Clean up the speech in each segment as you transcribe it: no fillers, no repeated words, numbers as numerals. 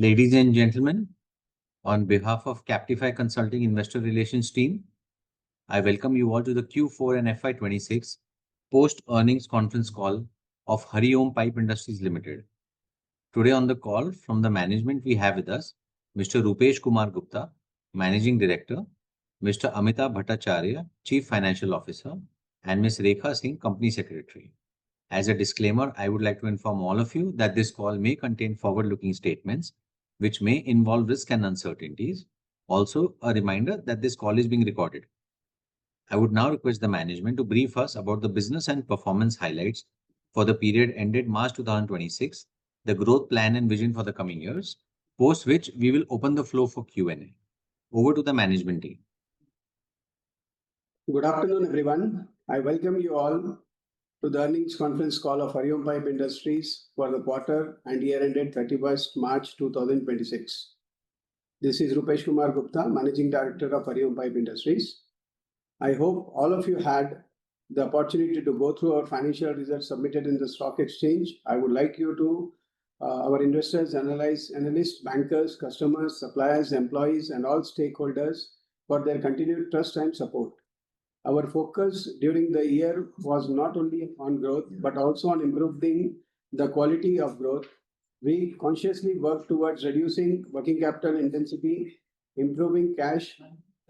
Ladies and gentlemen, on behalf of Captify Consulting Investor Relations team, I welcome you all to the Q4 and FY26 post-earnings conference call of Hariom Pipe Industries Limited. Today on the call from the management we have with us Mr. Rupesh Kumar Gupta, Managing Director, Mr. Amitabh Bhattacharya, Chief Financial Officer, and Ms. Rekha Singh, Company Secretary. As a disclaimer, I would like to inform all of you that this call may contain forward-looking statements which may involve risk and uncertainties. Also, a reminder that this call is being recorded. I would now request the management to brief us about the business and performance highlights for the period ended March 2026, the growth plan and vision for the coming years, post which we will open the floor for Q&A. Over to the management team. Good afternoon, everyone. I welcome you all to the earnings conference call of Hariom Pipe Industries for the quarter and year ended 31st March 2026. This is Rupesh Kumar Gupta, Managing Director of Hariom Pipe Industries. I hope all of you had the opportunity to go through our financial results submitted in the stock exchange. I would like you to, our investors, analysts, bankers, customers, suppliers, employees, and all stakeholders for their continued trust and support. Our focus during the year was not only on growth, but also on improving the quality of growth. We consciously worked towards reducing working capital intensity, improving cash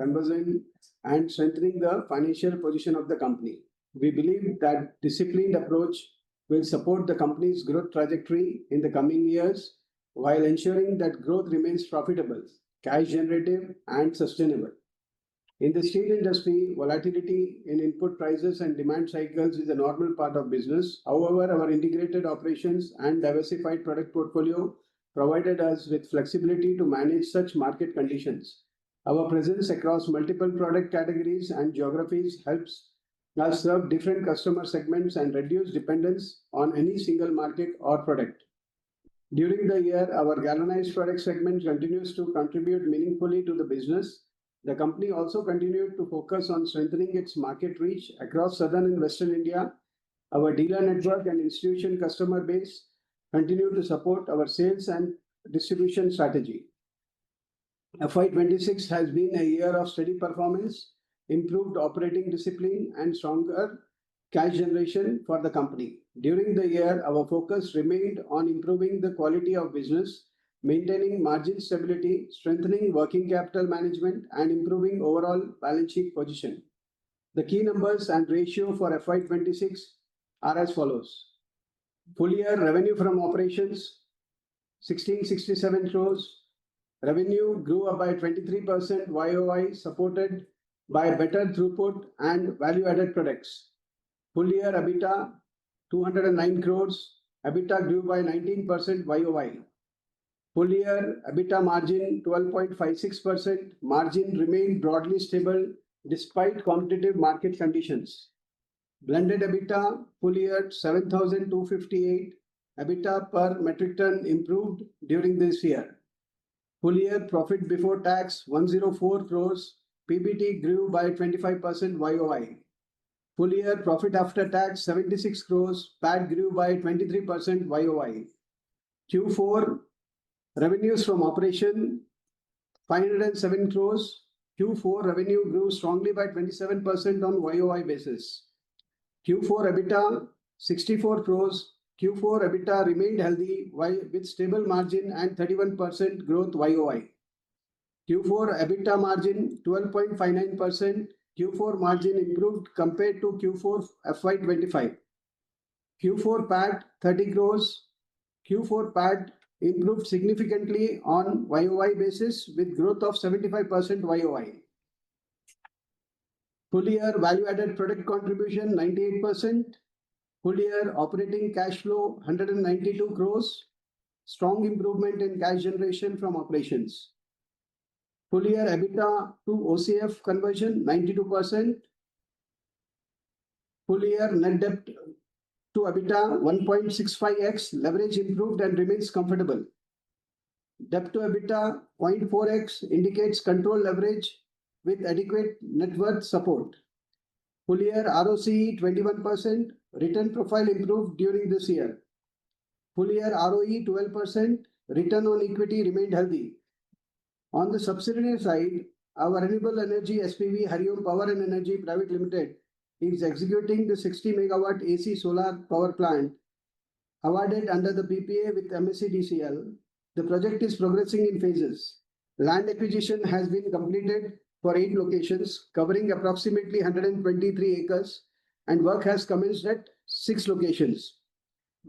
conversion, and strengthening the financial position of the company. We believe that disciplined approach will support the company's growth trajectory in the coming years while ensuring that growth remains profitable, cash generative, and sustainable. In the steel industry, volatility in input prices and demand cycles is a normal part of business. However, our integrated operations and diversified product portfolio provided us with flexibility to manage such market conditions. Our presence across multiple product categories and geographies helps us serve different customer segments and reduce dependence on any single market or product. During the year, our galvanized product segment continues to contribute meaningfully to the business. The company also continued to focus on strengthening its market reach across southern and western India. Our dealer network and institution customer base continue to support our sales and distribution strategy. FY26 has been a year of steady performance, improved operating discipline, and stronger cash generation for the company. During the year, our focus remained on improving the quality of business, maintaining margin stability, strengthening working capital management, and improving overall balance sheet position. The key numbers and ratio for FY26 are as follows. Full year revenue from operations 1667 crores. Revenue grew up by 23% YOY, supported by better throughput and value-added products. Full year EBITDA 209 crores. EBITDA grew by 19% YOY. Full year EBITDA margin 12.56%. Margin remained broadly stable despite competitive market conditions. Blended EBITDA full year 7,258. EBITDA per metric ton improved during this year. Full year profit before tax 104 crores. PBT grew by 25% YOY. Full year profit after tax 76 crores. PAT grew by 23% YOY. Q4 revenues from operation 507 crores. Q4 revenue grew strongly by 27% on YOY basis. Q4 EBITDA 64 crores. Q4 EBITDA remained healthy with stable margin and 31% growth YOY. Q4 EBITDA margin 12.59%. Q4 margin improved compared to Q4 FY25. Q4 PAT 30 crores. Q4 PAT improved significantly on YOY basis with growth of 75% YOY. Full year value-added product contribution 98%. Full year operating cash flow 192 crores. Strong improvement in cash generation from operations. Full year EBITDA to OCF conversion 92%. Full year net debt to EBITDA 1.65x. Leverage improved and remains comfortable. Debt to EBITDA 0.4x indicates control leverage with adequate net worth support. Full year ROCE 21%. Return profile improved during this year. Full year ROE 12%. return on equity remained healthy. On the subsidiary side, our renewable energy SPV Hariom Power and Energy Private Limited is executing the 60 megawatt AC solar power plant awarded under the PPA with MSCDCL. The project is progressing in phases. Land acquisition has been completed for 8 locations, covering approximately 123 acres, and work has commenced at 6 locations.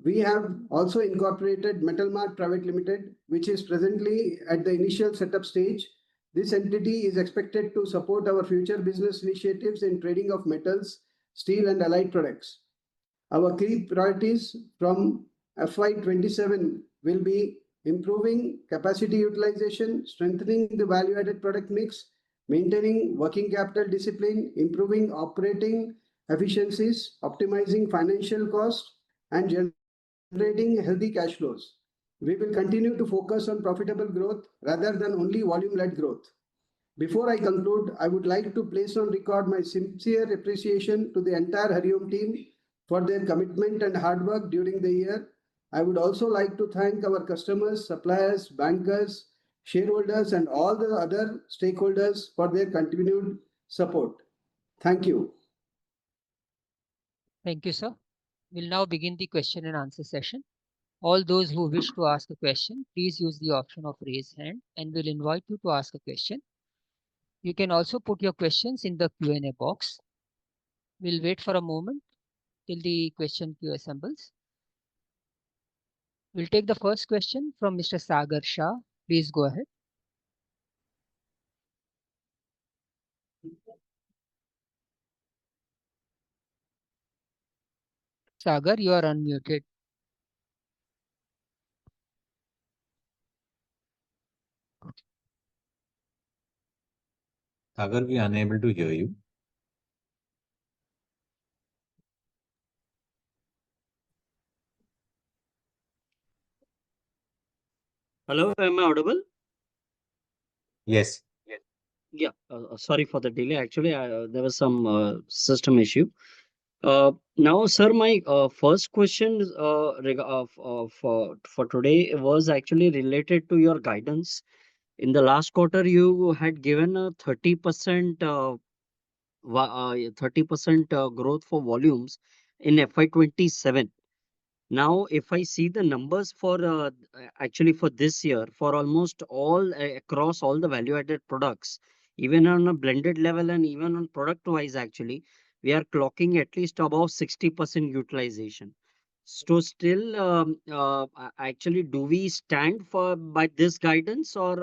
We have also incorporated Metal Mart Private Limited, which is presently at the initial setup stage. This entity is expected to support our future business initiatives in trading of metals, steel, and allied products. Our key priorities from FY27 will be improving capacity utilization, strengthening the value-added product mix, maintaining working capital discipline, improving operating efficiencies, optimizing financial costs, and generating healthy cash flows. We will continue to focus on profitable growth rather than only volume-led growth. Before I conclude, I would like to place on record my sincere appreciation to the entire Hariom team for their commitment and hard work during the year. I would also like to thank our customers, suppliers, bankers, shareholders, and all the other stakeholders for their continued support. Thank you. Thank you, sir. We'll now begin the question and answer session. All those who wish to ask a question, please use the option of raise hand and we'll invite you to ask a question. You can also put your questions in the Q&A box. We'll wait for a moment till the question queue assembles. We'll take the first question from Mr. Sagar Shah. Please go ahead. Sagar, you are unmuted. Sagar, we are unable to hear you. Hello, am I audible? Yes. Yeah, sorry for the delay. Actually, there was some system issue. Now, sir, my first question for today was actually related to your guidance. In the last quarter, you had given a 30% 30% growth for volumes in FY27. Now, if I see the numbers for actually for this year, for almost all across all the value-added products, even on a blended level and even on product-wise, actually, we are clocking at least above 60% utilization. So still, actually, do we stand for by this guidance or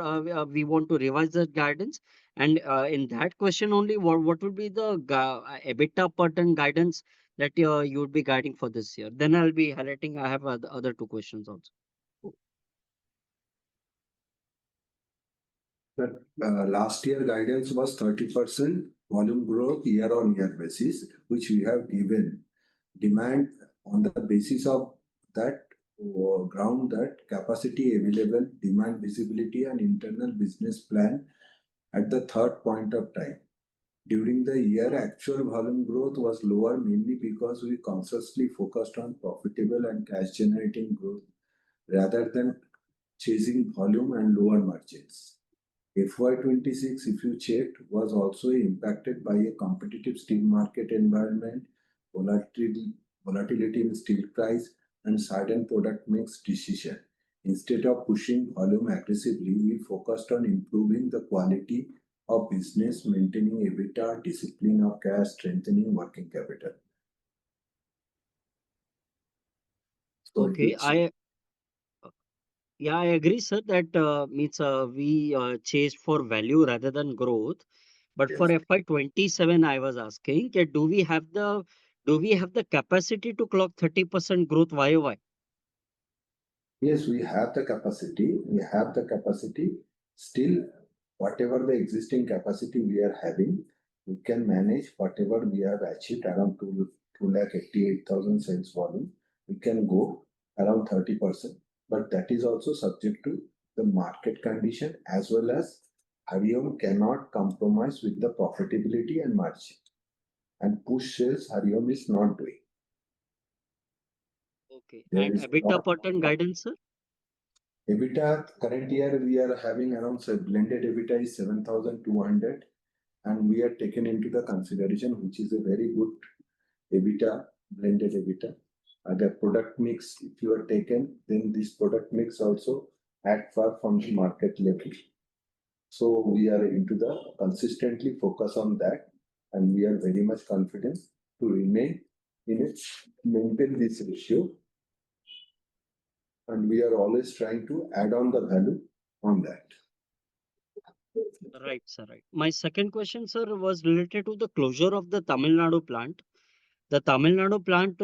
we want to revise that guidance? And in that question only, what would be the EBITDA per ton guidance that you would be guiding for this year? Then I'll be highlighting. I have other two questions also. Last year guidance was 30% volume growth year-on-year basis, which we have given. Demand on the basis of that ground, that capacity available, demand visibility, and internal business plan at the third point of time. During the year, actual volume growth was lower mainly because we consciously focused on profitable and cash generating growth rather than chasing volume and lower margins. FY26, if you checked, was also impacted by a competitive steel market environment, volatility in steel price, and sudden product mix decision. Instead of pushing volume aggressively, we focused on improving the quality of business, maintaining EBITDA, discipline of cash, strengthening working capital. So Okay, I agree, sir, that means we chase for value rather than growth. But for yes. FY27, I was asking, do we have the capacity to clock 30% growth YOY? Yes, we have the capacity. We have the capacity. Still, whatever the existing capacity we are having, we can manage whatever we have achieved around 288,000 sales volume. We can go around 30%. But that is also subject to the market condition as well as Hariom cannot compromise with the profitability and margin. And push sales Hariom is not doing. Okay, There and is EBITDA per ton guidance, sir? EBITDA, current year, we are having around blended EBITDA is 7,200, and we are taken into the consideration, which is a very good EBITDA, blended EBITDA. The product mix, if you are taken, then this product mix also at far from the market level. So we are into the consistently focus on that, and we are very much confident to remain in it, maintain this ratio, and we are always trying to add on the value on that. Right, sir. Right. My second question, sir, was related to the closure of the Tamil Nadu plant. The Tamil Nadu plant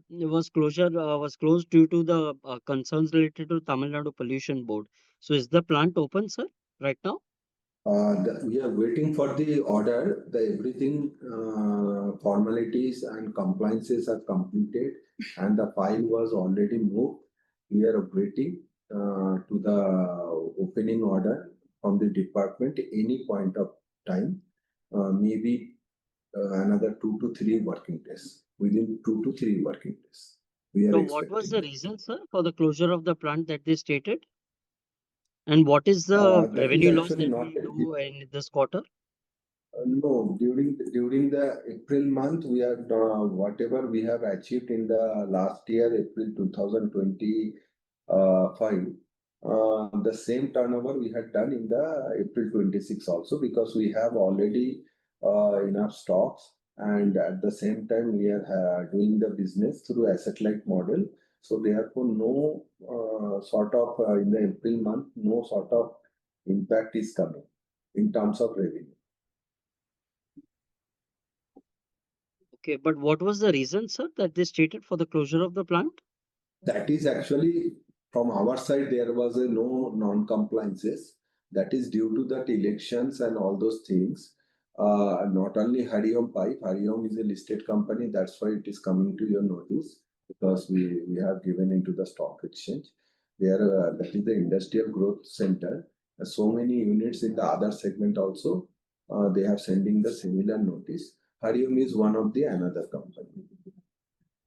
was closed due to the concerns related to Tamil Nadu Pollution Board. So is the plant open, sir, right now? We are waiting for the order. Everything formalities and compliances are completed, and the file was already moved. We are waiting to the opening order from the department any point of time, maybe another 2 to 3 working days. Within 2 to 3 working days, we are So what was the expecting. reason, sir, for the closure of the plant that they stated? And what is the That is revenue loss actually that not. we do in this quarter? No, during the April month, we have whatever we have achieved in the last year, April 2025. The same turnover we had done in the April 26 also, because we have already enough stocks, and at the same time we are doing the business through asset-light model. So therefore, no sort of in the April month, no sort of impact is coming in terms of revenue. Okay, but what was the reason, sir, that they stated for the closure of the plant? That is actually from our side, there was a no non-compliances. That is due to that elections and all those things. Not only Hariom Pipe, Hariom is a listed company. That's why it is coming to your notice, because we have given into the stock exchange. There, that is the Industrial Growth Center. So many units in the other segment also, they have sending the similar notice. Hariom is one of the another company.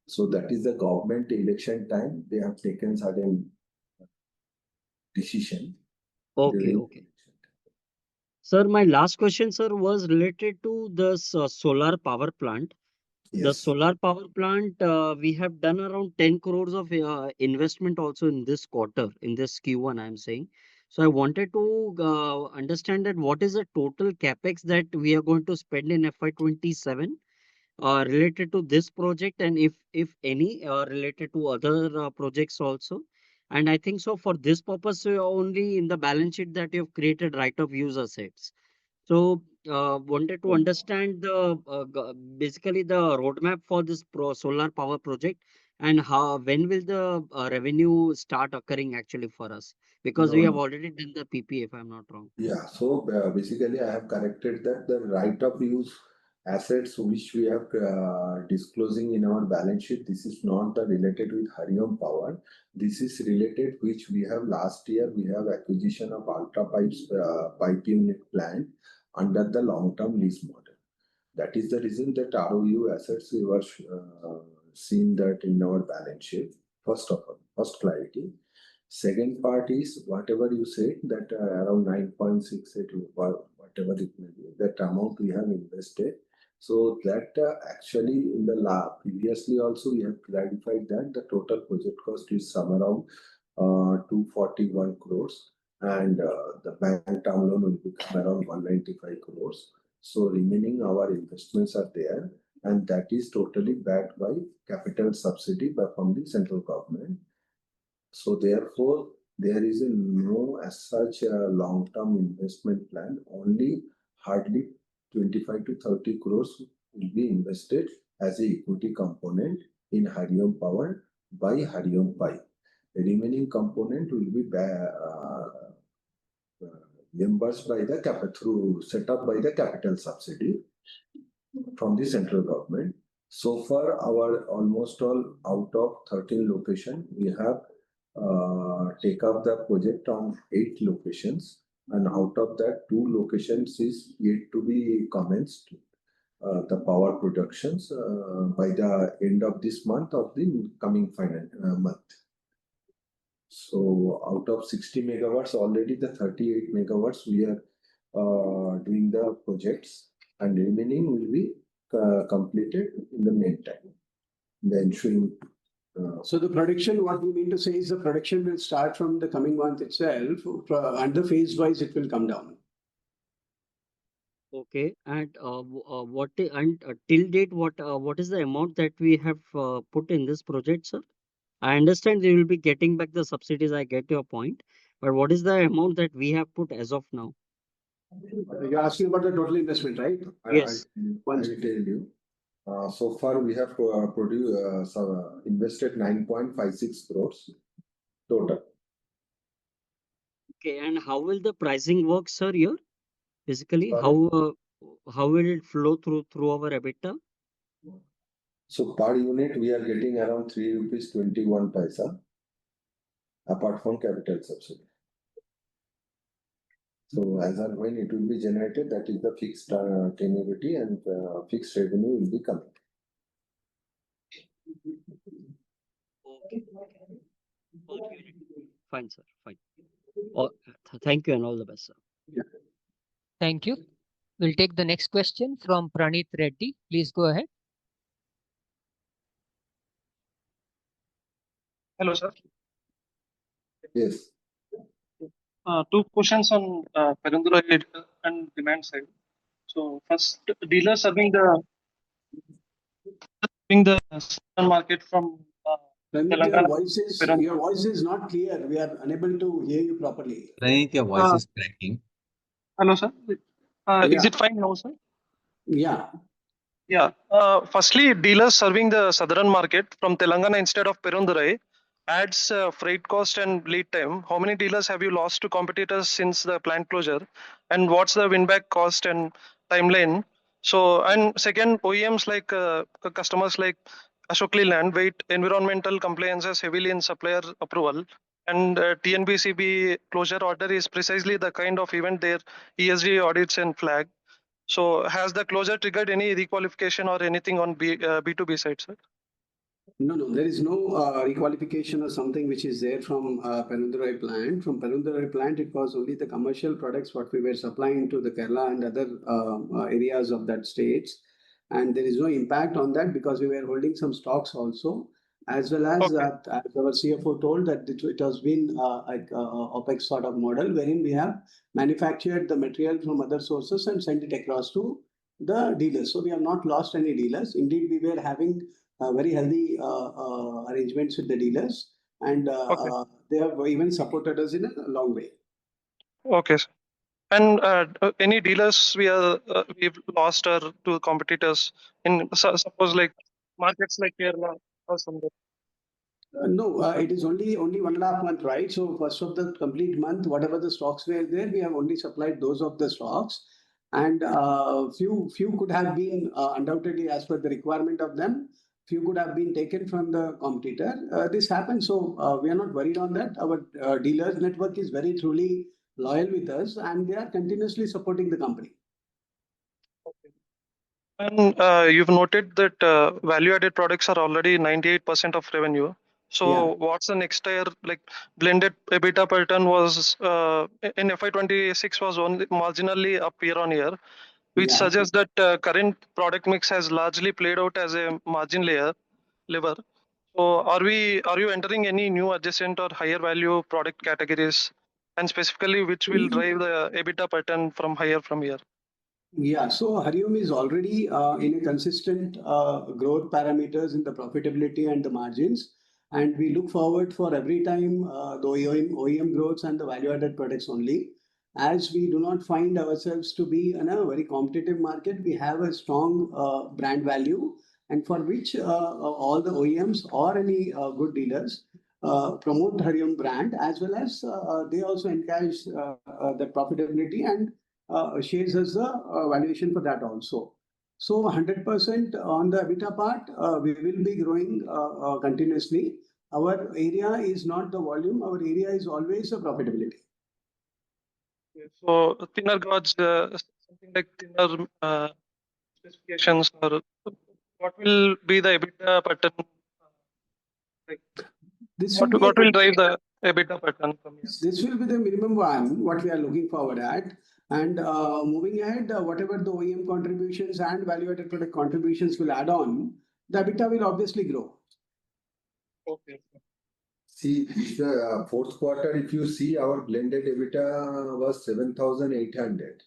So that is the government election time. They have taken certain decision Okay, during okay. election time. Sir, my last question, sir, was related to the solar power plant. The Yes. solar power plant, we have done around 10 crores of investment also in this quarter, in this Q1, I'm saying. So I wanted to understand that what is the total capex that we are going to spend in FY27 related to this project, and if any related to other projects also. And I think so for this purpose only in the balance sheet that you've created right of use assets. So, wanted to understand basically the roadmap for this solar power project, and when will the revenue start occurring actually for us? Because No, we have no. already done the PPA, if I'm not wrong. Yeah. So basically, I have corrected that the right of use assets which we have disclosing in our balance sheet. This is not the related with Hariom Power. This is related which we have last year. We have acquisition of Ultra Pipes pipe unit plant under the long-term lease model. That is the reason that ROU assets we were seen that in our balance sheet. First of all, first clarity. Second part is whatever you said that around 9.68 whatever it may be, that amount we have invested. So that actually in the previously also we have clarified that the total project cost is some around 241 crores, and the bank term loan will become around 195 crores. So remaining our investments are there, and that is totally backed by capital subsidy from the central government. So therefore, there is no as such a long-term investment plan. Only hardly 25 to 30 crores will be invested as a equity component in Hariom Power by Hariom Pipe. The remaining component will be reimbursed by the through set up by the capital subsidy from the central government. So far, our almost all out of 13 locations, we have take up the project on 8 locations, and out of that 2 locations is yet to be commenced the power productions by the end of this month of the coming month. So out of 60 megawatts, already the 38 megawatts we are doing the projects, and remaining will be completed in the meantime. The ensuing. So the production, what we mean to say is the production will start from the coming month itself, and the phase wise it will come down. Okay, and till date, what is the amount that we have put in this project, sir? I understand they will be getting back the subsidies. I get your point, but what is the amount that we have put as of now? You're asking about the total investment, right? Yes. I will tell you. So far, we have invested 9.56 crores total. Okay, and how will the pricing work, sir, here? Basically, Sorry? how will it flow through our EBITDA? So per unit, we are getting around 3 rupees 21 paisa, apart from capital subsidy. So as and when it will be generated, that is the fixed tenuity, and fixed revenue will be coming. Okay. Per unit. Fine, sir. Fine. Thank you and all the best, sir. Thank you. We'll take the next question from Pranit Reddy. Please go ahead. Hello, sir. Yes. Two questions on Perundurai and demand side. So first, dealers serving the southern market from Pranit, Telangana. your voice is not clear. We are unable to hear you properly. Pranit, your voice is cracking. Hello, sir. Yeah. Is it fine now, sir? Yeah. Yeah. Firstly, dealers serving the southern market from Telangana instead of Perundurai adds freight cost and lead time. How many dealers have you lost to competitors since the plant closure? And what's the win back cost and timeline? So, and second, OEMs like customers like Ashok Leyland weight environmental compliances heavily in supplier approval. And TNBCB closure order is precisely the kind of event their ESG audits and flag. So has the closure triggered any requalification or anything on B2B side, sir? No, there is no requalification or something which is there from Perundurai plant. From Perundurai plant, it was only the commercial products what we were supplying to the Kerala and other areas of that states. And there is no impact on that because we were holding some stocks also, as well as, Okay. as our CFO told that it has been like OPEX sort of model wherein we have manufactured the material from other sources and sent it across to the dealers. So we have not lost any dealers. Indeed, we were having very healthy arrangements with the dealers, and Okay. they have even supported us in a long way. Okay, sir. And any dealers we've lost or to competitors in suppose like markets like Kerala or something? No, it is only 1.5 months, right? So first of the complete month, whatever the stocks were there, we have only supplied those of the stocks, and few could have been undoubtedly as per the requirement of them. Few could have been taken from the competitor. This happens, so we are not worried on that. Our dealers network is very truly loyal with us, and they are continuously supporting the company. And you've noted that value-added products are already 98% of revenue. So Yeah. what's the next tier? Like blended EBITDA per ton was in FY26 was only marginally up year on year, which Yeah. suggests that current product mix has largely played out as a margin lever. So are you entering any new adjacent or higher value product categories, and specifically which will drive the EBITDA per ton from here? Yeah, so Hariom is already in a consistent growth parameters in the profitability and the margins, and we look forward for every time the OEM growths and the value-added products only. As we do not find ourselves to be in a very competitive market, we have a strong brand value, and for which all the OEMs or any good dealers promote Hariom brand, as well as they also encourage the profitability and shares us the valuation for that also. So 100% on the EBITDA part, we will be growing continuously. Our area is not the volume, our area is always a profitability. So thinner gauge, something like thinner specifications, or what will be the EBITDA pattern? Like, This what will be a will drive the EBITDA pattern from here? This will be the minimum one, what we are looking forward at. And moving ahead, whatever the OEM contributions and value-added product contributions will add on, the EBITDA will obviously grow. Okay. See, fourth quarter, if you see, our blended EBITDA was 7,800.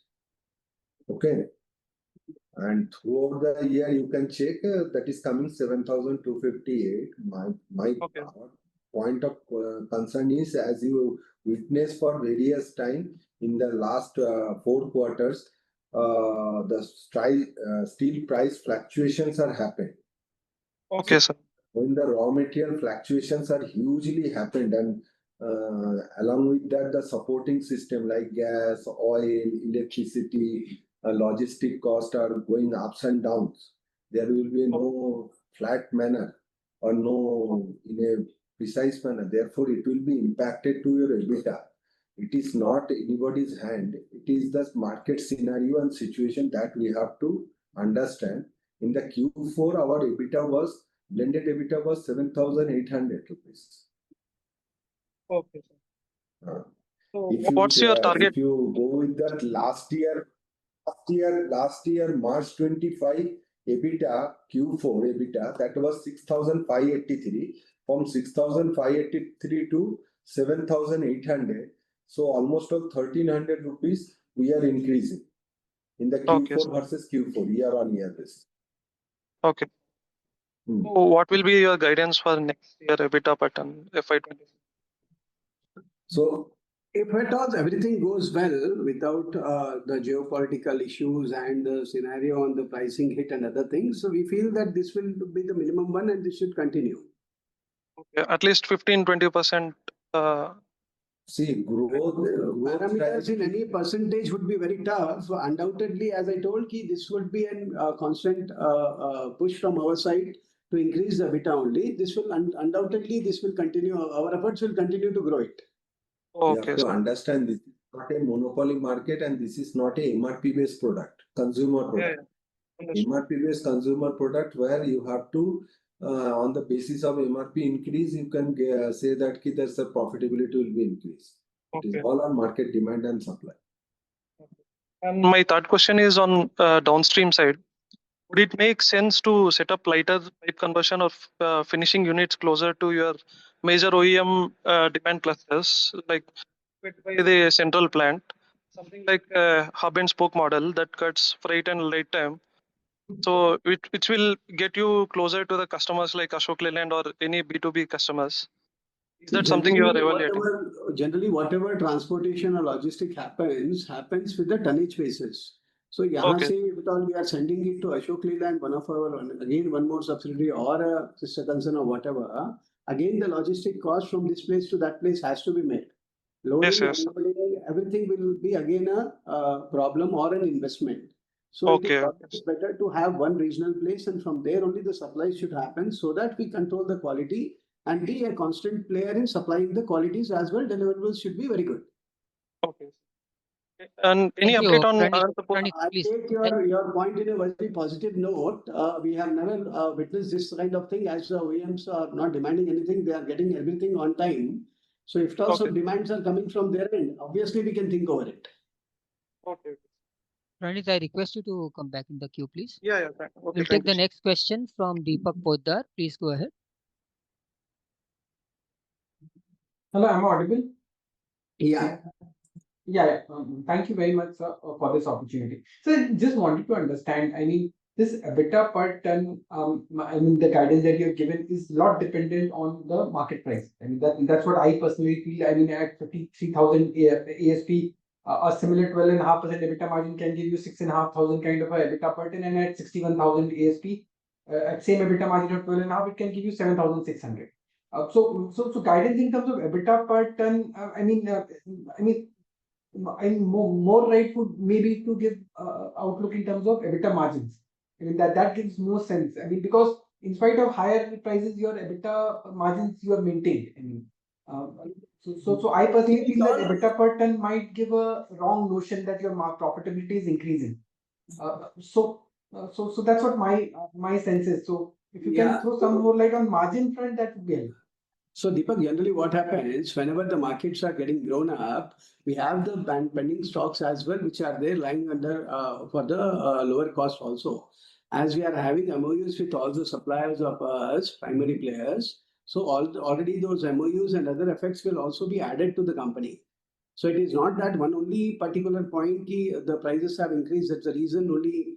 Okay. And throughout the year, you can check that is coming 7,258. My Okay. point of concern is, as you witnessed for various time in the last 4 quarters, the steel price fluctuations are happening. Okay, sir. When the raw material fluctuations are hugely happened, and along with that, the supporting system like gas, oil, electricity, logistic costs are going ups and downs. There will be no flat manner or no in a precise manner. Therefore, it will be impacted to your EBITDA. It is not anybody's hand. It is the market scenario and situation that we have to understand. In the Q4, our blended EBITDA was 7,800 rupees. Okay, sir. So If what's your target? If you go with that last year, March 25 EBITDA, Q4 EBITDA, that was 6,583. From 6,583 to 7,800. So almost of 1,300 rupees we are increasing in the Q4 Okay, sir. versus Q4 year on year basis. Okay. Hmm. So what will be your guidance for next year EBITDA pattern, FY26? So If at all everything goes well without the geopolitical issues and the scenario on the pricing hit and other things, so we feel that this will be the minimum one and this should continue. Okay, at least 15-20%. see, growth Parameters in any percentage would be very tough. So undoubtedly, as I told you, this would be a constant push from our side to increase the EBITDA only. This will undoubtedly this will continue. Our efforts will continue to grow it. You Okay, have to sir. understand this is not a monopoly market and this is not a MRP based product, consumer Yeah, product. yeah. Understood. MRP based consumer product where you have to, on the basis of MRP increase, you can say that there's a profitability will be increased. It is Okay. all on market demand and supply. And my third question is on downstream side. Would it make sense to set up lighter pipe conversion of finishing units closer to your major OEM demand clusters, like by the central plant, something like a hub and spoke model that cuts freight and lead time? So which will get you closer to the customers like Ashok Leyland or any B2B customers. Is that something you are evaluating? Generally, whatever transportation or logistic happens with the tonnage basis. So, Okay. say if all we are sending it to Ashok Leyland, one of our again one more subsidiary or a sister concern or whatever. Again, the logistic cost from this place to that place has to be made. Yes, Loading, yes. unloading, everything will be again a problem or an investment. So it is Okay. always better to have one regional place, and from there only the supply should happen, so that we control the quality and be a constant player in supplying the qualities as well. Deliverables should be very good. Okay. And any Thank you, update on Pranit, I please. take your point in a very positive note. We have never witnessed this kind of thing, as OEMs are not demanding anything, they are getting everything on time. So if also Okay. demands are coming from their end, obviously we can think over it. Okay. Pranit, I request you to come back in the queue, please. Yeah, yeah. Okay, We'll thank take the you. next question from Deepak Poddar. Please go ahead. Hello, am I audible? Yeah. Yeah. Thank you very much, sir, for this opportunity. So I just wanted to understand, I mean, this EBITDA per ton, I mean, the guidance that you have given is lot dependent on the market price. I mean, that's what I personally feel. I mean, at 53,000 ASP, a similar 12.5% EBITDA margin can give you 6,500 kind of a EBITDA per ton, and at 61,000 ASP, at same EBITDA margin of 12.5, it can give you 7,600. So guidance in terms of EBITDA per ton, I mean, more right would maybe to give outlook in terms of EBITDA margins. I mean that gives more sense. I mean, because in spite of higher prices, your EBITDA margins you have maintained. I mean, so I personally feel that EBITDA per ton might give a wrong notion that your profitability is increasing. So that's what my sense is. So if you can throw some more light on margin front, that would be helpful. So Deepak, generally what happens whenever the markets are getting grown up, we have the pending stocks as well, which are there lying under for the lower cost also. As we are having MOUs with all the suppliers of us, primary players, so already those MOUs and other effects will also be added to the company. So it is not that one only particular point ki the prices have increased. That's the reason only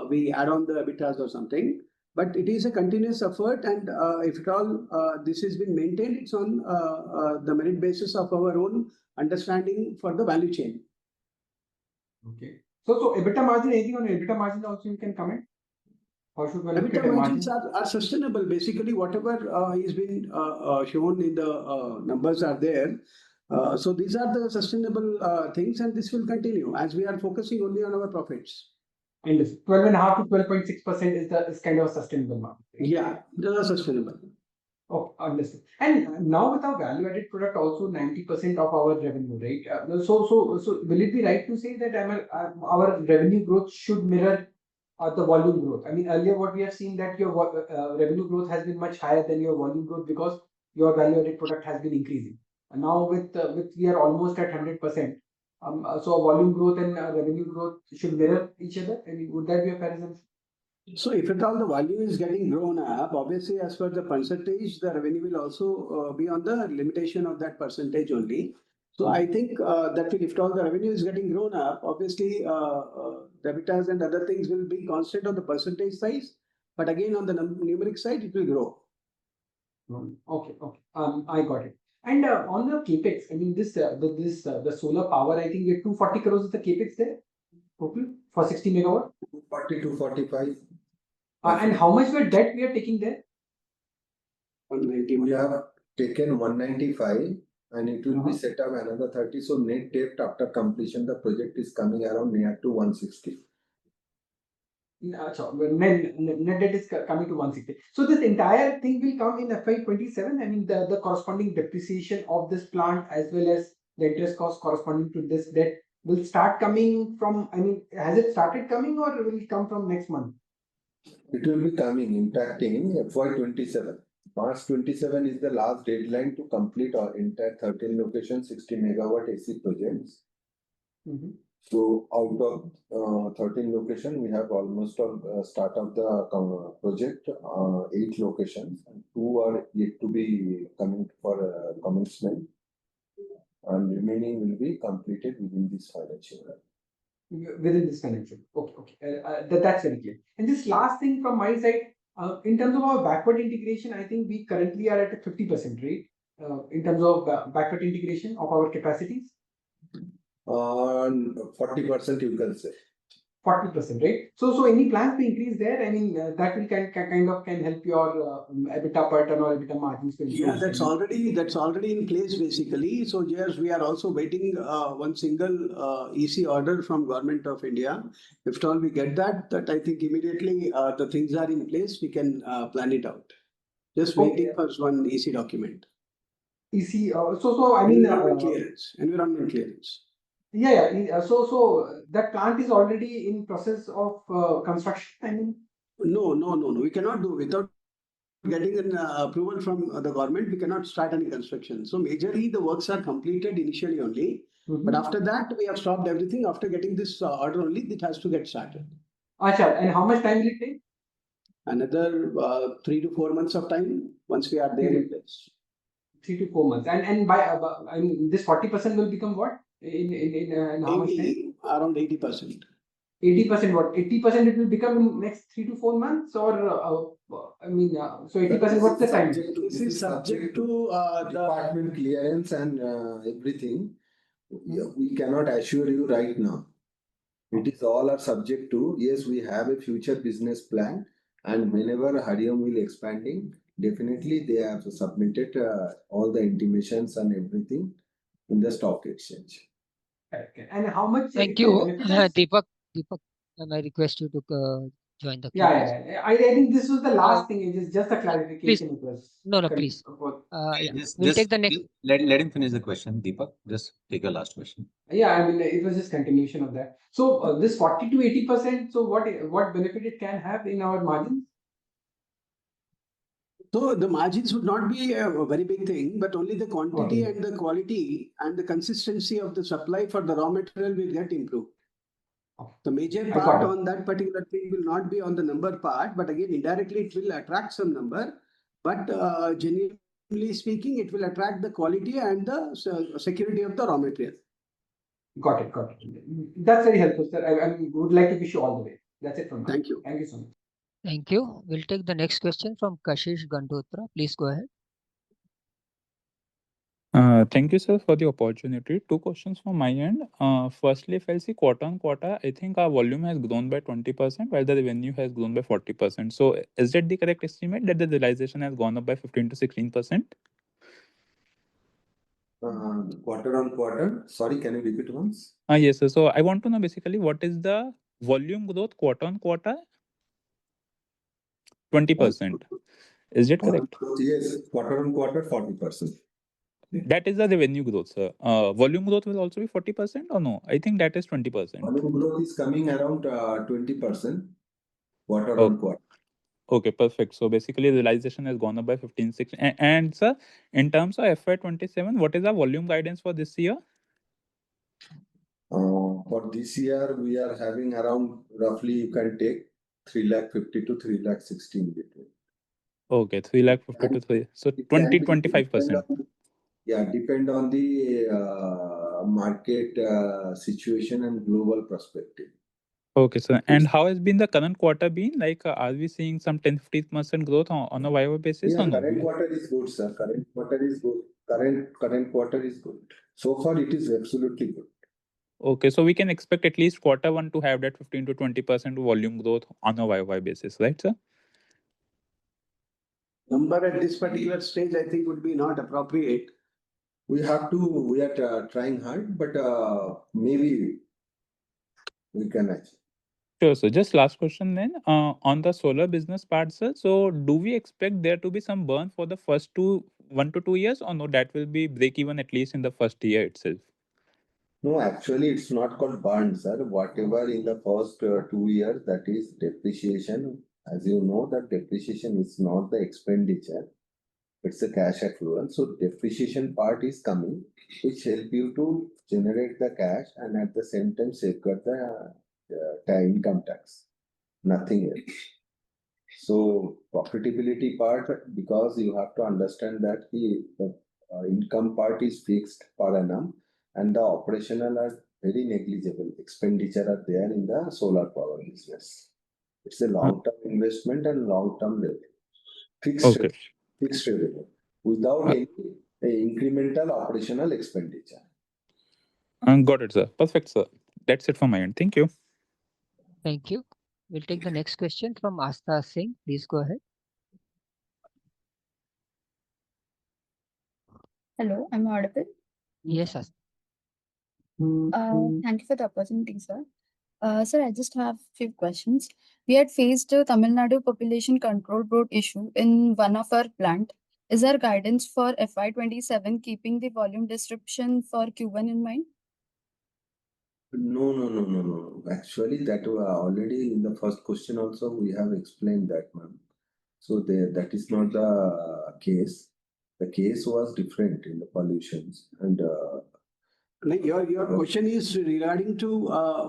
we add on the EBITDAs or something. But it is a continuous effort, and if at all this has been maintained, it's on the merit basis of our own understanding for the value chain. Okay. So EBITDA margin, anything on EBITDA margin also you can comment? How should one look at EBITDA a margins margin? are sustainable. Basically, whatever is been shown in the numbers are there. So these are the sustainable things, and this will continue as we are focusing only on our profits. Understood. 12.5 to 12.6% is kind of a sustainable margin. Yeah, they are sustainable. Oh, understood. And now with our value-added product also 90% of our revenue, right? So will it be right to say that our revenue growth should mirror the volume growth? I mean, earlier what we have seen that your revenue growth has been much higher than your volume growth because your value-added product has been increasing. And now with we are almost at 100%. So volume growth and revenue growth should mirror each other. I mean, would that be a fair assumption? So if at all the value is getting grown up, obviously as per the percentage, the revenue will also be on the limitation of that percentage only. So I think that if all the revenue is getting grown up, obviously the EBITDAs and other things will be constant on the percentage size. But again, on the numeric side, it will grow. Okay. I got it. And on the capex, I mean the solar power, I think 240 crores is the capex there total for 60 megawatt. 40 to 45. And how much debt we are taking there? 190. We have taken 195 and it will be Uh-huh. set up another 30. So net debt after completion, the project is coming around near to 160. So net debt is coming to 160. So this entire thing will come in FY27. I mean the corresponding depreciation of this plant as well as the interest cost corresponding to this debt will start coming from. I mean, has it started coming or will it come from next month? It will be coming impacting FY27. March 27 is the last deadline to complete our entire 13 location 60 megawatt AC projects. Mm-hmm. So out of 13 location, we have almost start of the project 8 locations and 2 are yet to be coming for commencement, and remaining will be completed within this financial year. Within this financial. Okay. That's very clear. And this last thing from my side, in terms of our backward integration, I think we currently are at a 50% rate in terms of backward integration of our capacities. 40% you can say. 40%, right? So any plans to increase there? I mean, that will can help your EBITDA per ton or EBITDA margins to improve. Yeah, that's already in place basically. So yes, we are also waiting one single EC order from Government of India. If at all we get that I think immediately the things are in place. We can plan it out. Just waiting for one EC document. EC. So I mean, environment clearance. Yeah. So that plant is already in process of construction. I mean. No. We cannot do without getting an approval from the government. We cannot start any construction. So majorly the works are completed initially only. Mm-hmm. But after that we have stopped everything. After getting this order only, it has to get started. Achha, and how much time will it take? Another 3 to 4 months of time once we are there in place. 3 to 4 months. And by I mean this 40% will become what? In how much time? Around 80%. 80% what? 80% it will become in next 3 to 4 months or I mean so 80% what's the time? This is subject to department clearance and everything. We cannot assure you right now. It is all are subject to, yes, we have a future business plan, and whenever Hariom will expanding, definitely they have submitted all the intimations and everything in the stock exchange. Okay. And how much? Thank you, Deepak. I request you to join the queue. Yeah. I think this was the last thing. It is just a clarification. Please. No, please. We'll take the next. Let him finish the question, Deepak. Just take your last question. Yeah, I mean it was just continuation of that. So this 40 to 80%. So what benefit it can have in our margins? So the margins would not be a very big thing, but only the quantity Okay. and the quality and the consistency of the supply for the raw material will get improved. The major I part got it. on that particular thing will not be on the number part, but again, indirectly it will attract some number. But genuinely speaking, it will attract the quality and the security of the raw material. Got it. Got it. That's very helpful, sir. I would like to wish you all the way. That's it from me. Thank you. Thank you so much. Thank you. We'll take the next question from Kashish Gandotra. Please go ahead. Thank you, sir, for the opportunity. Two questions from my end. Firstly, if I see quarter on quarter, I think our volume has grown by 20%, while the revenue has grown by 40%. So, is that the correct estimate that the realization has gone up by 15 to 16%? Quarter on quarter. Sorry, can you repeat once? Yes, sir. So, I want to know basically what is the volume growth quarter on quarter? 20%. Is it correct? Yes, quarter on quarter, 40%. That is the revenue growth, sir. Volume growth will also be 40% or no? I think that is 20%. Volume growth is coming around 20% quarter Oh. on quarter. Okay, perfect. So basically, realization has gone up by 15, 16. And sir, in terms of FY27, what is our volume guidance for this year? For this year, we are having around roughly you can take 350 to 360 in between. Okay, 350 to 3. So 20, 25%. Yeah, depend on the market situation and global perspective. Okay, sir. And how has been the current quarter been? Like, are we seeing some 10-15% growth on a YoY basis Yeah, or no? current quarter is good, sir. Current quarter is good. Current quarter is good. So far, it is absolutely good. Okay, so we can expect at least quarter one to have that 15 to 20% volume growth on a YoY basis, right, sir? Number at this particular stage, I think, would be not appropriate. We are trying hard, but maybe we can achieve. Sure, so just last question then. On the solar business part, sir. So, do we expect there to be some burn for the first 1 to 2 years, or no? That will be break even at least in the first year itself. No, actually, it's not called burn, sir. Whatever in the first 2 years, that is depreciation. As you know, that depreciation is not the expenditure; it's a cash accrual. So depreciation part is coming, which help you to generate the cash and at the same time safeguard the income tax. Nothing else. So profitability part, because you have to understand that the income part is fixed per annum and the operational are very negligible. Expenditure are there in the solar power business. It's a long-term investment and long-term revenue. Fixed revenue without any incremental operational expenditure. Got it, sir. Perfect, sir. That's it from my end. Thank you. Thank you. We'll take the next question from Asta Singh. Please go ahead. Hello, I'm audible. Yes, Asta. Thank you for the opportunity, sir. Sir, I just have a few questions. We had faced a Tamil Nadu population control board issue in one of our plant. Is there guidance for FY27 keeping the volume disruption for Q1 in mind? No. Actually, that already in the first question also we have explained that, ma'am. So that is not the case. The case was different in the pollutions and. Like your question is regarding to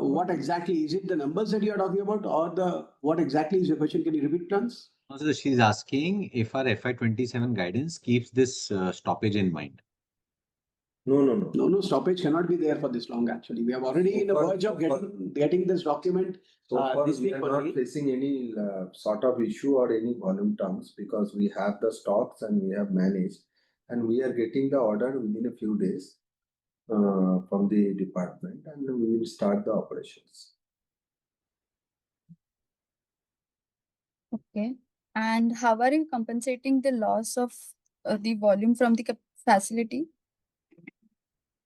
what exactly is it? The numbers that you are talking about, or what exactly is your question? Can you repeat, please? So she's asking if our FY27 guidance keeps this stoppage in mind. No. Stoppage cannot be there for this long. Actually, we have already in the verge of getting this document. So far, this we week are not facing any sort of issue or any volume terms because we have the stocks and we have managed, and we are getting the order within a few days from the department, and we will start the operations. Okay. And how are you compensating the loss of the volume from the facility?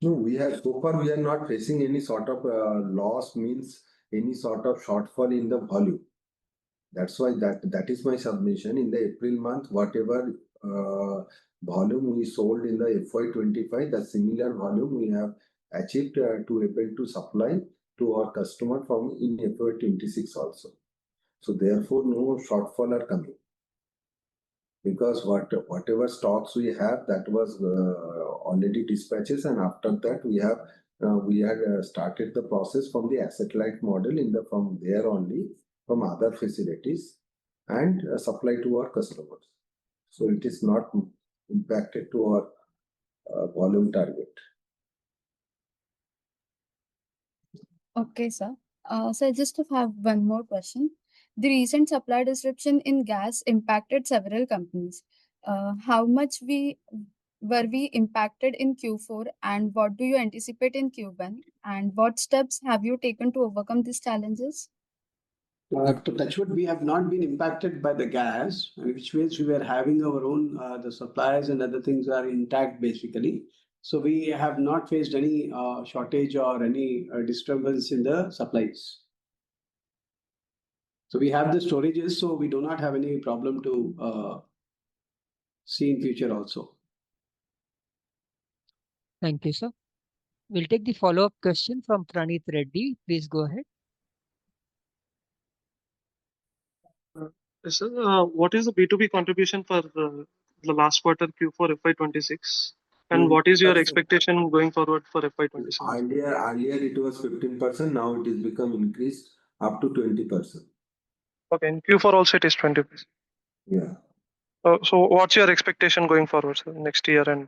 No, so far we are not facing any sort of loss, means any sort of shortfall in the volume. That's why that is my submission. In the April month, whatever volume we sold in the FY25, the similar volume we have achieved to able to supply to our customer from in FY26 also. So therefore, no shortfall are coming. because whatever stocks we have, that was already dispatches, and after that we had started the process from the asset-light model from there only, from other facilities, and supply to our customers. So it is not impacted to our volume target. Okay, sir. So I just have one more question. The recent supply disruption in gas impacted several companies. How much were we impacted in Q4, and what do you anticipate in Q1? And what steps have you taken to overcome these challenges? To touch wood, we have not been impacted by the gas, which means we were having our own, the supplies and other things are intact basically. So we have not faced any shortage or any disturbance in the supplies. So we have the storages, so we do not have any problem to see in future also. Thank you, sir. We'll take the follow-up question from Pranit Reddy. Please go ahead. Yes, sir. What is the B2B contribution for the last quarter Q4 FY26? And what is your expectation going forward for FY27? Earlier it was 15%, now it is become increased up to 20%. Okay, in Q4 also it is 20%. Yeah. So what's your expectation going forward, sir, next year? And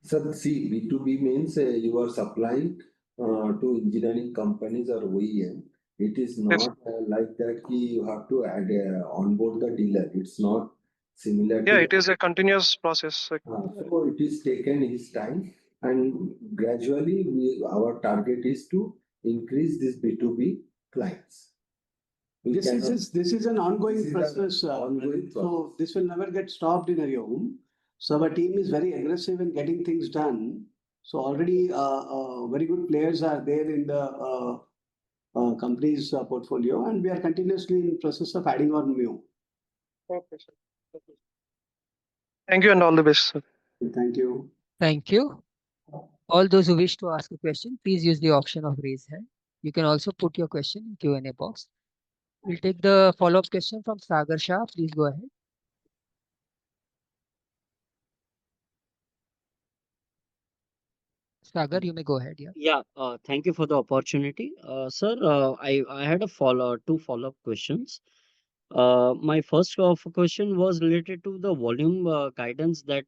So see, B2B means you are supplying to engineering companies or OEM. It is yes, not like that you have to add onboard the dealer. It's not similar yeah, to it is a continuous process. so it is taken his time, and gradually our target is to increase this B2B clients. This is an ongoing process. Ongoing So this will never get stopped in Hariom. So our team is very aggressive in getting things done. So already very good players are there in the company's portfolio, and we are continuously in process of adding on new. Okay, sir. Okay. Thank you and all the best, sir. Thank you. Thank you. All those who wish to ask a question, please use the option of raise hand. You can also put your question in Q&A box. We'll take the follow-up question from Sagar Shah. Please go ahead. Sagar, you may go ahead. Yeah. Yeah, thank you for the opportunity. Sir, I had two follow-up questions. My first question was related to the volume guidance that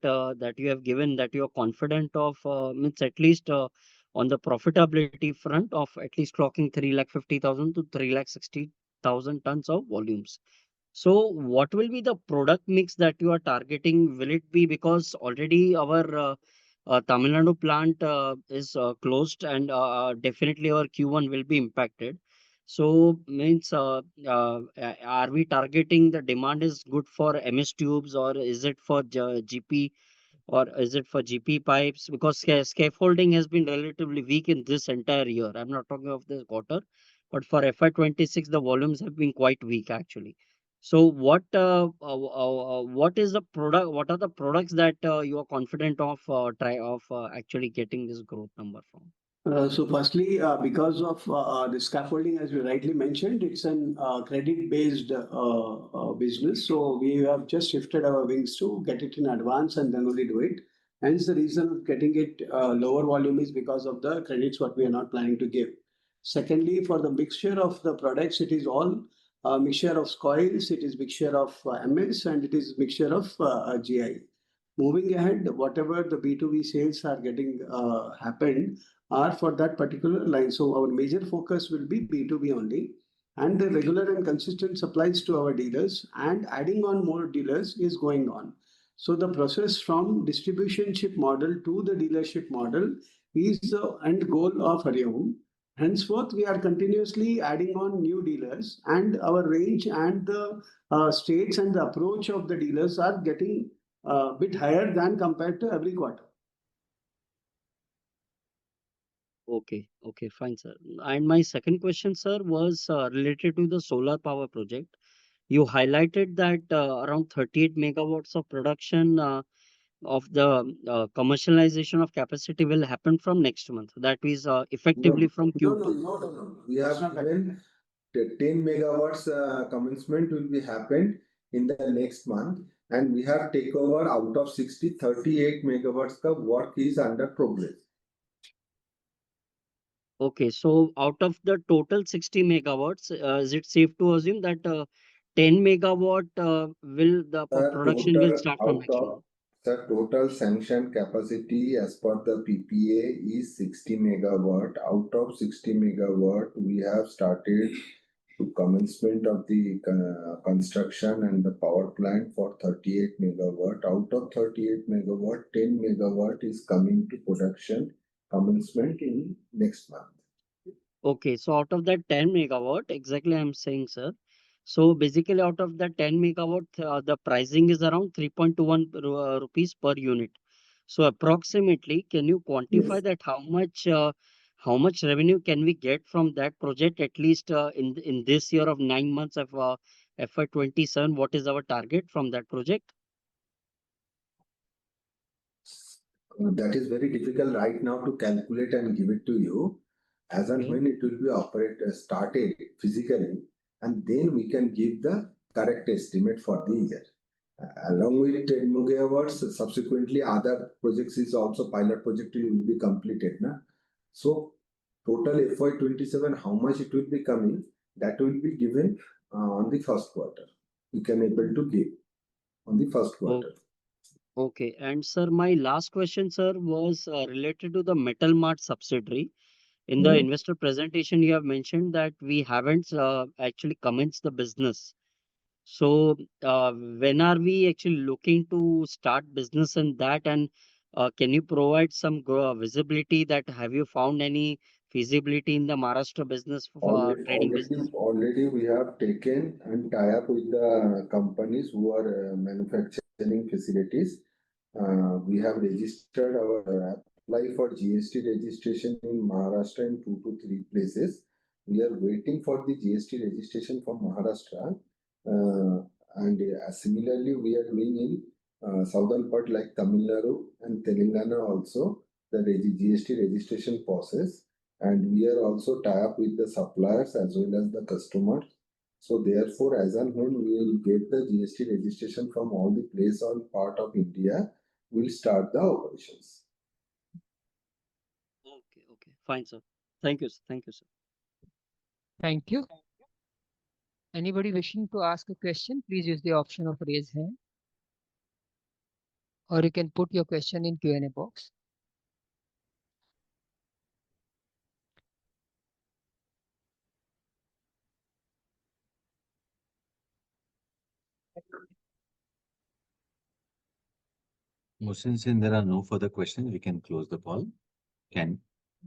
you have given, that you are confident of, means at least on the profitability front of at least clocking 350,000 to 360,000 tons of volumes. So what will be the product mix that you are targeting? Will it be, because already our Tamil Nadu plant is closed, and definitely our Q1 will be impacted. So means are we targeting the demand is good for MS tubes, or is it for GP, or is it for GP pipes? Because scaffolding has been relatively weak in this entire year. I'm not talking of this quarter, but for FY26 the volumes have been quite weak actually. So what is the product? What are the products that you are confident of actually getting this growth number from? So firstly, because of the scaffolding, as you rightly mentioned, it's an credit-based business. So we have just shifted our wings to get it in advance and then only do it. Hence, the reason of getting it lower volume is because of the credits what we are not planning to give. Secondly, for the mixture of the products, it is all mixture of coils, it is mixture of MS, and it is mixture of GI. Moving ahead, whatever the B2B sales are getting happened are for that particular line. So our major focus will be B2B only, and the regular and consistent supplies to our dealers and adding on more dealers is going on. So the process from distribution ship model to the dealership model is the end goal of Hariom. Henceforth, we are continuously adding on new dealers, and our range and the states and the approach of the dealers are getting a bit higher than compared to every quarter. Okay, fine, sir. And my second question, sir, was related to the solar power project. You highlighted that around 38 megawatts of production of the commercialization of capacity will happen from next month. That is effectively from Q2. No. We have given the 10 megawatts commencement will be happened in the next month, and we have taken over out of 60, 38 megawatts का work is under progress. Okay, so out of the total 60 megawatts, is it safe to assume that 10 megawatt will the production will start from next month? The total sanctioned capacity as per the PPA is 60 megawatt. Out of 60 megawatt, we have started to commencement of the construction and the power plant for 38 megawatt. Out of 38 megawatt, 10 megawatt is coming to production commencement in next month. Okay, so out of that 10 megawatt, exactly I'm saying, sir. So basically, out of that 10 megawatt, the pricing is around 3.21 rupees per unit. So approximately, can you quantify Yes. that how much revenue can we get from that project at least in this year of 9 months of FY27? What is our target from that project? That is very difficult right now to calculate and give it to you. As and Okay. when it will be started physically, and then we can give the correct estimate for the year. Along with 10 megawatts, subsequently other projects is also pilot project will be completed. Na? So total FY27, how much it will be coming, that will be given on the first quarter. We can able to give on the first quarter. Okay, and sir, my last question, sir, was related to the Metal Mart subsidiary. In the investor presentation, you have mentioned that we haven't actually commenced the business. So, when are we actually looking to start business in that? And can you provide some visibility that have you found any feasibility in the Maharashtra business for trading business? Already we have taken and tie up with the companies who are manufacturing facilities. We have registered our apply for GST registration in Maharashtra in 2 to 3 places. We are waiting for the GST registration from Maharashtra. And similarly, we are doing in southern part like Tamil Nadu and Telangana also the GST registration process. And we are also tie up with the suppliers as well as the customers. So therefore, as and when we will get the GST registration from all the place on part of India, we'll start the operations. Okay, fine, sir. Thank you, sir. Thank you, sir. Thank you. Anybody wishing to ask a question, please use the option of raise hand. Or you can put your question in Q&A box. Since there are no further questions, we can close the call. Can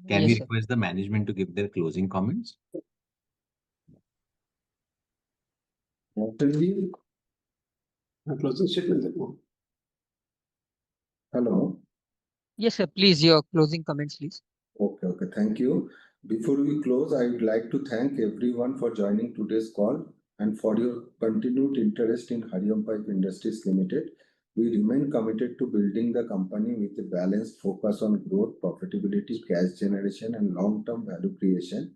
Yes, we sir. request the management to give their closing comments? Closing statement. Hello. Yes, sir. Please, your closing comments, please. Okay. Thank you. Before we close, I would like to thank everyone for joining today's call and for your continued interest in Hariom Pipe Industries Limited. We remain committed to building the company with a balanced focus on growth, profitability, cash generation, and long-term value creation.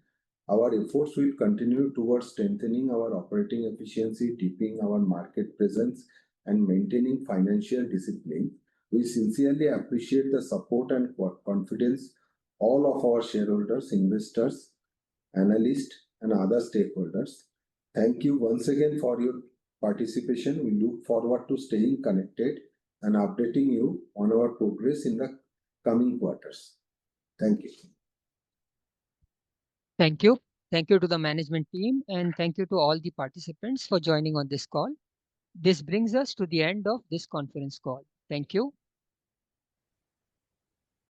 Our efforts will continue towards strengthening our operating efficiency, deepening our market presence, and maintaining financial discipline. We sincerely appreciate the support and confidence all of our shareholders, investors, analysts, and other stakeholders. Thank you once again for your participation. We look forward to staying connected and updating you on our progress in the coming quarters. Thank you. Thank you. Thank you to the management team and thank you to all the participants for joining on this call. This brings us to the end of this conference call. Thank you.